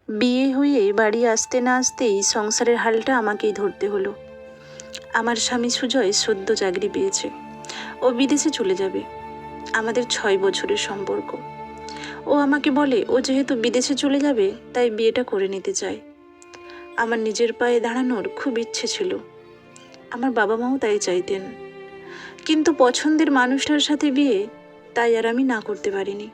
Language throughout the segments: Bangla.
বিয়ে হয়ে বাড়ি আসতে না আসতেই সংসারের হালটা আমাকেই ধরতে হলো। আমার স্বামী সুজয় সদ্য চাকরি পেয়েছে, ও বিদেশে চলে যাবে। আমাদের 6 বছরের সম্পর্ক। ও আমাকে বলে ও যেহেতু বিদেশে চলে যাবে তাই বিয়েটা করে নিতে চায়। আমার নিজের পায়ে দাঁড়ানোর খুব ইচ্ছে ছিল, আমার বাবা মাও তাই চাইতেন, কিন্তু পছন্দের মানুষটার সাথে বিয়ে, তাই আর আমি না করতে পারিনি।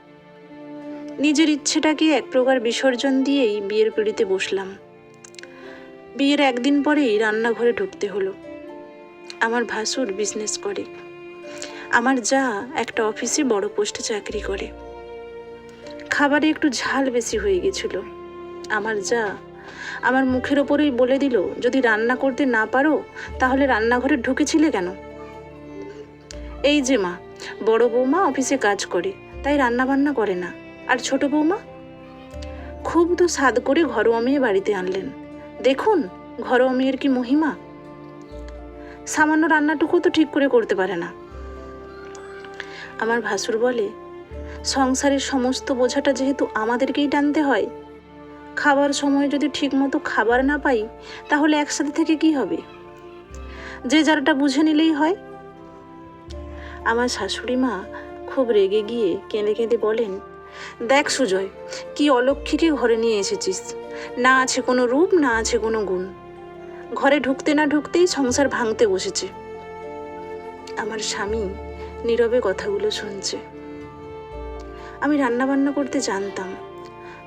নিজের ইচ্ছেটাকে এক প্রকার বিসর্জন দিয়েই বিয়ের পিঁড়িতে বসলাম। বিয়ের একদিন পরেই রান্নাঘরে ঢুকতে হলো। আমার ভাসুর বিজনেস করে, আমার যা একটা অফিসে বড় পোস্টে চাকরি করে। খাবারে একটু ঝাল বেশি হয়ে গেছিল। আমার যা আমার মুখের ওপরেই বলে দিল, যদি রান্না করতে না পারো তাহলে রান্নাঘরে ঢুকেছিলে কেন? এই যে মা, বড় বৌমা অফিসে কাজ করে তাই রান্না বান্না করে না, আর ছোট বৌমা খুব তো স্বাদ করে ঘরোয়া মেয়ে বাড়িতে আনলেন, দেখুন ঘরোয়া মেয়ের কি মহিমা। সামান্য রান্নাটুকু তো ঠিক করে করতে পারে না। আমার ভাসুর বলে, সংসারের সমস্ত বোঝাটা যেহেতু আমাদেরকেই টানতে হয়, খাবার সময় যদি ঠিক মতো খাবার না পাই তাহলে একসাথে থেকে কি হবে? যে যারটা বুঝে নিলেই হয়। আমার শাশুড়ি মা খুব রেগে গিয়ে কেঁদে কেঁদে বলেন, দেখ সুজয়, কি অলক্ষীকে ঘরে নিয়ে এসেছিস, না আছে কোনো রূপ, না আছে কোনো গুণ, ঘরে ঢুকতে না ঢুকতেই সংসার ভাঙতে বসেছে। আমার স্বামী নীরবে কথাগুলো শুনছে। আমি রান্নাবান্না করতে জানতাম,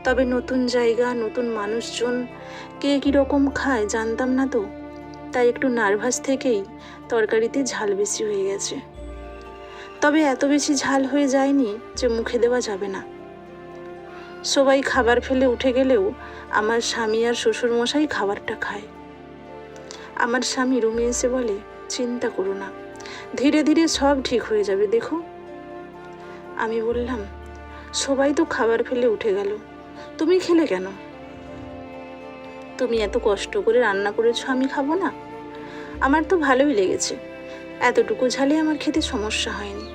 তবে নতুন জায়গা, নতুন মানুষজন, কে কীরকম খায় জানতাম না তো, তাই একটু নার্ভাস থেকেই তরকারিতে ঝাল বেশি হয়ে গেছে। তবে এত বেশি ঝাল হয়ে যায়নি যে মুখে দেওয়া যাবে না। সবাই খাবার ফেলে উঠে গেলেও আমার স্বামী আর শ্বশুরমশাই খাবারটা খায়। আমার স্বামী রুমে এসে বলে, চিন্তা করো না, ধীরে ধীরে সব ঠিক হয়ে যাবে, দেখো। আমি বললাম, সবাই তো খাবার ফেলে উঠে গেল, তুমি খেলে কেন? তুমি এত কষ্ট করে রান্না করেছো, আমি খাবো না? আমার তো ভালোই লেগেছে, এতটুকু ঝালে আমার খেতে সমস্যা হয়নি।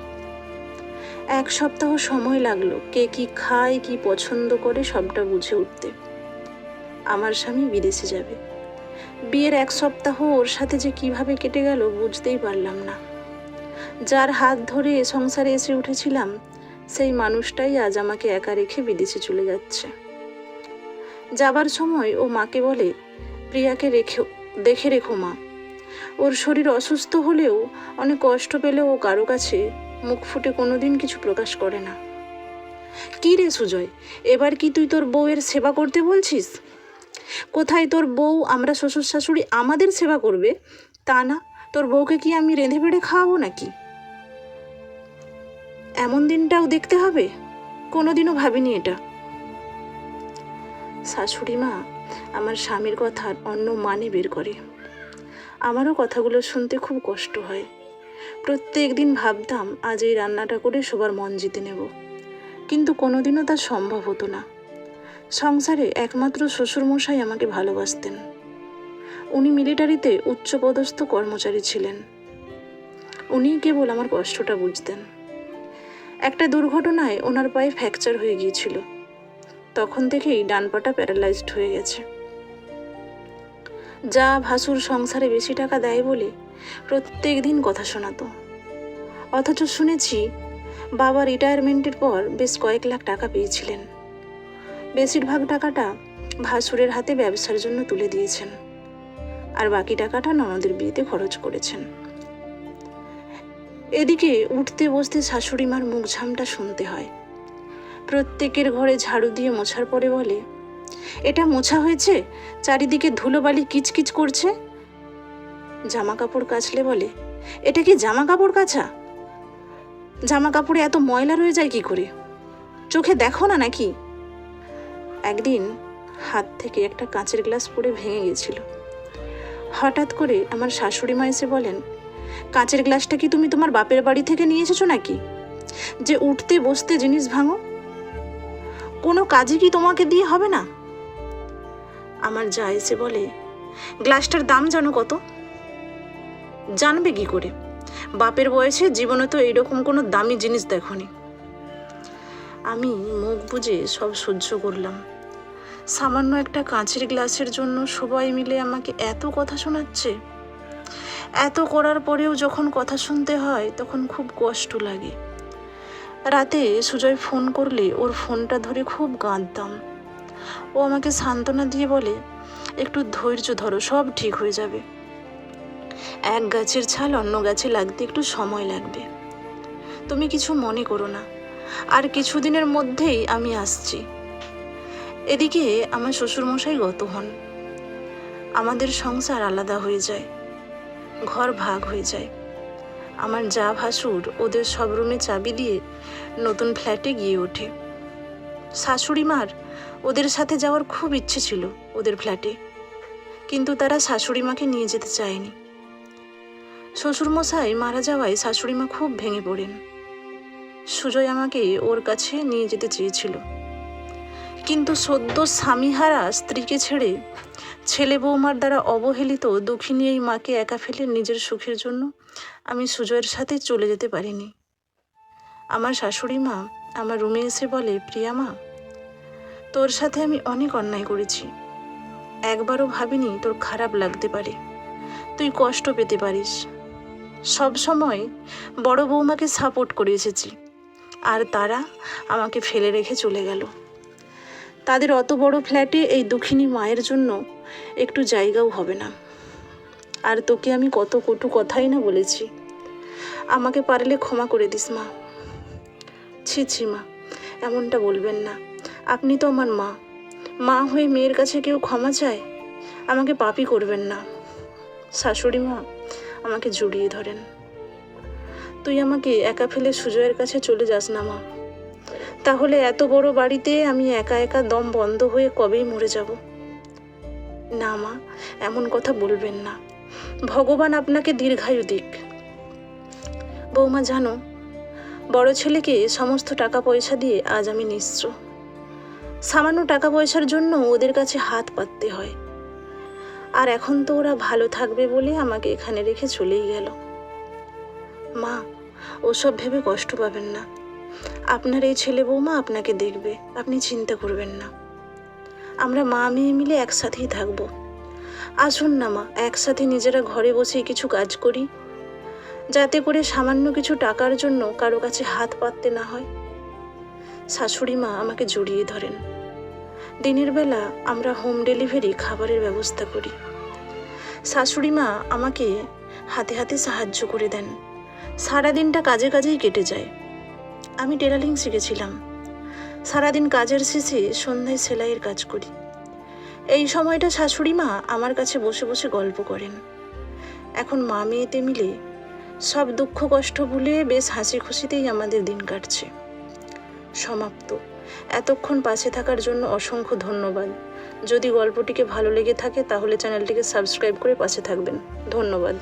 1 সপ্তাহ সময় লাগলো কে কি খায়, কি পছন্দ করে সবটা বুঝে উঠতে। আমার স্বামী বিদেশে যাবে, বিয়ের 1 সপ্তাহ ওর সাথে যে কিভাবে কেটে গেল বুঝতেই পারলাম না। যার হাত ধরে সংসারে এসে উঠেছিলাম, সেই মানুষটাই আজ আমাকে একা রেখে বিদেশে চলে যাচ্ছে। যাবার সময় ও মাকে বলে, প্রিয়াকে দেখে রেখো মা, ওর শরীর অসুস্থ হলেও, অনেক কষ্ট পেলেও ও কারো কাছে মুখ ফুটে কোনোদিন কিছু প্রকাশ করে না। কী রে সুজয়, এবার কি তুই তোর বউয়ের সেবা করতে বলছিস? কোথায় তোর বউ, আমরা শ্বশুর শাশুড়ি আমাদের সেবা করবে, তা না তোর বউকে কি আমি রেঁধে বেড়ে খাওয়াবো নাকি? এমন দিনটাও দেখতে হবে? কোনোদিনও ভাবিনি এটা। শাশুড়ি মা আমার স্বামীর কথার অন্য মানে বের করে। আমারও কথাগুলো শুনতে খুব কষ্ট হয়। প্রত্যেক দিন ভাবতাম আজ এই রান্নাটা করে সবার মন জিতে নেব, কিন্তু কোনোদিনও তা সম্ভব হতো না। সংসারে একমাত্র শ্বশুরমশাই আমাকে ভালোবাসতেন। উনি মিলিটারিতে উচ্চপদস্থ কর্মচারী ছিলেন। উনিই কেবল আমার কষ্টটা বুঝতেন। একটা দুর্ঘটনায় ওনার পায়ে ফ্র্যাকচার হয়ে গিয়েছিল, তখন থেকেই ডান পাটা প্যারালাইজড হয়ে গেছে। যা ভাসুর সংসারে বেশি টাকা দেয় বলে প্রত্যেক দিন কথা শোনাতো, অথচ শুনেছি বাবা রিটায়ারমেন্টের পর বেশ কয়েক লাখ টাকা পেয়েছিলেন। বেশিরভাগ টাকাটা ভাসুরের হাতে ব্যবসার জন্য তুলে দিয়েছেন, আর বাকি টাকাটা ননদের বিয়েতে খরচ করেছেন। এদিকে উঠতে বসতে শাশুড়ি মার মুখ ঝামটা শুনতে হয়। প্রত্যেকের ঘরে ঝাড়ু দিয়ে মোছার পরে বলে, এটা মোছা হয়েছে, চারিদিকে ধুলোবালি কিচকিচ করছে। জামা কাপড় কাচলে বলে, এটা কি জামা কাপড় কাচা? জামা কাপড়ে এত ময়লা রয়ে যায় কি করে? চোখে দেখো না নাকি? একদিন হাত থেকে একটা কাঁচের গ্লাস পড়ে ভেঙে গেছিল। হঠাৎ করে আমার শাশুড়ি মা এসে বলেন, কাঁচের গ্লাসটা কি তুমি তোমার বাপের বাড়ি থেকে নিয়ে এসেছো নাকি, যে উঠতে বসতে জিনিস ভাঙো? কোনো কাজে কি তোমাকে দিয়ে হবে না? আমার যা এসে বলে, গ্লাসটার দাম জানো কত? জানবে কি করে, বাপের বয়সে জীবনে তো এইরকম কোনো দামি জিনিস দেখোনি। আমি মুখ বুজে সব সহ্য করলাম। সামান্য একটা কাঁচের গ্লাসের জন্য সবাই মিলে আমাকে এত কথা শোনাচ্ছে। এত করার পরেও যখন কথা শুনতে হয় তখন খুব কষ্ট লাগে। রাতে সুজয় ফোন করলে ওর ফোনটা ধরে খুব কাঁদতাম। ও আমাকে সান্ত্বনা দিয়ে বলে, একটু ধৈর্য ধরো, সব ঠিক হয়ে যাবে। এক গাছের ছাল অন্য গাছে লাগতে একটু সময় লাগবে, তুমি কিছু মনে করো না, আর কিছুদিনের মধ্যেই আমি আসছি। এদিকে আমার শ্বশুরমশাই গত হন। আমাদের সংসার আলাদা হয়ে যায়, ঘর ভাগ হয়ে যায়। আমার যা ভাসুর ওদের সব রুমে চাবি দিয়ে নতুন ফ্ল্যাটে গিয়ে ওঠে। শাশুড়ি মার ওদের সাথে যাওয়ার খুব ইচ্ছে ছিল ওদের ফ্ল্যাটে, কিন্তু তারা শাশুড়ি মাকে নিয়ে যেতে চায়নি। শ্বশুরমশাই মারা যাওয়ায় শাশুড়ি মা খুব ভেঙে পড়েন। সুজয় আমাকে ওর কাছে নিয়ে যেতে চেয়েছিল, কিন্তু সদ্য স্বামীহারা স্ত্রীকে ছেড়ে ছেলে বৌমার দ্বারা অবহেলিত দুঃখিনী এই মাকে একা ফেলে নিজের সুখের জন্য আমি সুজয়ের সাথে চলে যেতে পারিনি। আমার শাশুড়ি মা আমার রুমে এসে বলে, প্রিয়া মা, তোর সাথে আমি অনেক অন্যায় করেছি, একবারও ভাবিনি তোর খারাপ লাগতে পারে, তুই কষ্ট পেতে পারিস। সব সময় বড় বৌমাকে সাপোর্ট করে এসেছি, আর তারা আমাকে ফেলে রেখে চলে গেল। তাদের অত বড় ফ্ল্যাটে এই দুঃখিনী মায়ের জন্য একটু জায়গাও হবে না। আর তোকে আমি কত কটু কথাই না বলেছি, আমাকে পারলে ক্ষমা করে দিস মা। ছি ছি মা, এমনটা বলবেন না, আপনি তো আমার মা। মা হয়ে মেয়ের কাছে কেউ ক্ষমা চায়? আমাকে পাপী করবেন না। শাশুড়ি মা আমাকে জড়িয়ে ধরেন। তুই আমাকে একা ফেলে সুজয়ের কাছে চলে যাস না মা, তাহলে এত বড় বাড়িতে আমি একা একা দম বন্ধ হয়ে কবেই মরে যাব। না মা, এমন কথা বলবেন না, ভগবান আপনাকে দীর্ঘায়ু দিক। বৌমা জানো, বড় ছেলেকে সমস্ত টাকা পয়সা দিয়ে আজ আমি নিঃস্ব। সামান্য টাকা পয়সার জন্য ওদের কাছে হাত পাততে হয়, আর এখন তো ওরা ভালো থাকবে বলে আমাকে এখানে রেখে চলেই গেল। মা, ওসব ভেবে কষ্ট পাবেন না, আপনার এই ছেলে বৌমা আপনাকে দেখবে, আপনি চিন্তা করবেন না। আমরা মা মেয়ে মিলে একসাথেই থাকবো। আসুন না মা, একসাথে নিজেরা ঘরে বসেই কিছু কাজ করি, যাতে করে সামান্য কিছু টাকার জন্য কারো কাছে হাত পাততে না হয়। শাশুড়ি মা আমাকে জড়িয়ে ধরেন। দিনের বেলা আমরা হোম ডেলিভারি খাবারের ব্যবস্থা করি। শাশুড়ি মা আমাকে হাতে হাতে সাহায্য করে দেন। সারাদিনটা কাজে কাজেই কেটে যায়। আমি টেলারিং শিখেছিলাম। সারাদিন কাজের শেষে সন্ধ্যায় সেলাইয়ের কাজ করি। এই সময়টা শাশুড়ি মা আমার কাছে বসে বসে গল্প করেন। এখন মা মেয়েতে মিলে সব দুঃখ কষ্ট ভুলে বেশ হাসি খুশিতেই আমাদের দিন কাটছে। সমাপ্ত। এতক্ষণ পাশে থাকার জন্য অসংখ্য ধন্যবাদ। যদি গল্পটিকে ভালো লেগে থাকে তাহলে চ্যানেলটিকে সাবস্ক্রাইব করে পাশে থাকবেন। ধন্যবাদ।